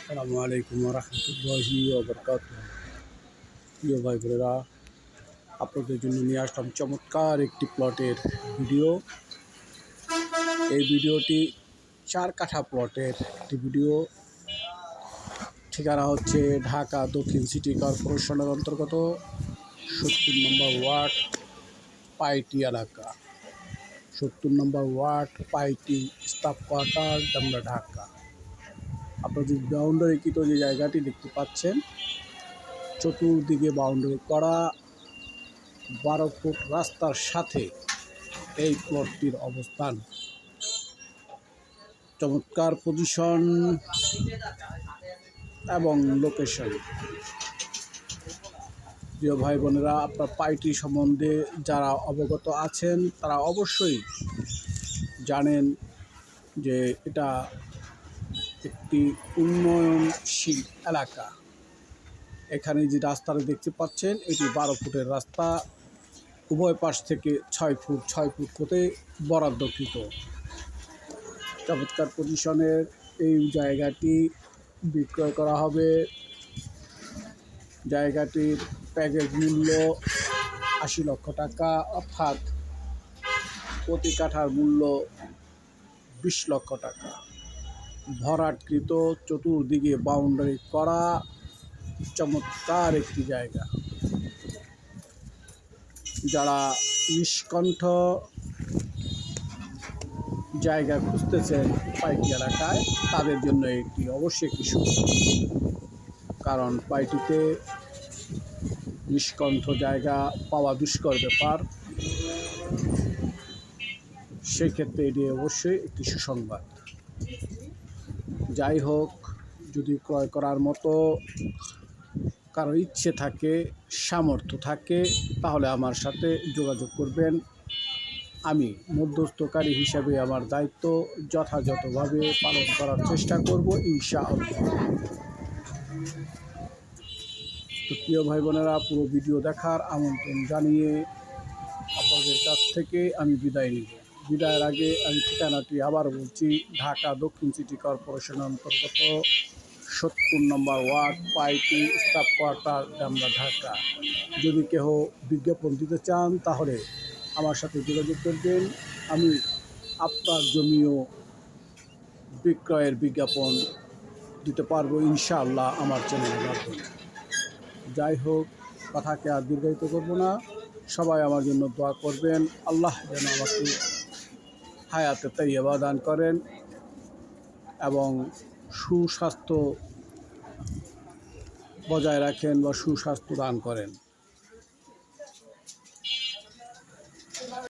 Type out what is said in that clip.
আসসালামু আলাইকুম রহমতুল্লাহি ওয়া বারাকাতুহু। প্রিয় ভাই বোনেরা, আপনাদের জন্য নিয়ে আসলাম চমৎকার একটি প্লটের ভিডিও। এই ভিডিওটি 4 কাঠা প্লটের একটি ভিডিও। ঠিকানা হচ্ছে ঢাকা দক্ষিণ সিটি কর্পোরেশনের অন্তর্গত 70 নম্বর ওয়ার্ড, পাইটি এলাকা। 70 নম্বর ওয়ার্ড, পাইটি স্টাফ কোয়ার্টার, ডামরা, ঢাকা। আপনারা যে বাউন্ডারিকৃত যে জায়গাটি দেখতে পাচ্ছেন, চতুর্দিকে বাউন্ডারি করা 12 ফুট রাস্তার সাথে এই প্লটটির অবস্থান। চমৎকার পজিশন এবং লোকেশন। প্রিয় ভাই বোনেরা, আপনার পাইটি সম্বন্ধে যারা অবগত আছেন তারা অবশ্যই জানেন যে এটা একটি উন্নয়নশীল এলাকা। এখানে যে রাস্তাটা দেখতে পাচ্ছেন, এটি 12 ফুটের রাস্তা। উভয় পাশ থেকে 6 ফুট হতে বরাদ্দকৃত। চমৎকার পজিশনের এই জায়গাটি বিক্রয় করা হবে। জায়গাটির প্যাকেজ মূল্য 80 লক্ষ টাকা, অর্থাৎ প্রতি কাঠার মূল্য 20 লক্ষ টাকা। ভরাটকৃত, চতুর্দিকে বাউন্ডারি করা চমৎকার একটি জায়গা। যারা নিষ্কণ্ঠ জায়গা খুঁজতেছেন পাইটি এলাকায়, তাদের জন্য এটি অবশ্যই একটি সুযোগ। কারণ পাইটিতে নিষ্কণ্ঠ জায়গা পাওয়া দুষ্কর ব্যাপার। সেক্ষেত্রে এটি অবশ্যই একটি সুসংবাদ। যাই হোক, যদি ক্রয় করার মতো কারো ইচ্ছে থাকে, সামর্থ্য থাকে, তাহলে আমার সাথে যোগাযোগ করবেন। আমি মধ্যস্থকারী হিসাবে আমার দায়িত্ব যথাযথভাবে পালন করার চেষ্টা করব, ইনশাআল্লাহ। তো প্রিয় ভাই বোনেরা, পুরো ভিডিও দেখার আমন্ত্রণ জানিয়ে আপনাদের কাছ থেকে আমি বিদায় নিব। বিদায়ের আগে আমি ঠিকানাটি আবার বলছি, ঢাকা দক্ষিণ সিটি কর্পোরেশনের অন্তর্গত 70 নম্বর ওয়ার্ড, পাইটি স্টাফ কোয়ার্টার, ডামরা, ঢাকা। যদি কেহ বিজ্ঞাপন দিতে চান তাহলে আমার সাথে যোগাযোগ করবেন। আমি আপনার জমিও বিক্রয়ের বিজ্ঞাপন দিতে পারবো ইনশাআল্লাহ আমার চ্যানেলের মাধ্যমে। যাই হোক, কথাকে আর দীর্ঘায়িত করব না। সবাই আমার জন্য দোয়া করবেন। আল্লাহ যেন আমাকে হায়াতে তাইয়্যিবা দান করেন এবং সুস্বাস্থ্য বজায় রাখেন বা সুস্বাস্থ্য দান করেন।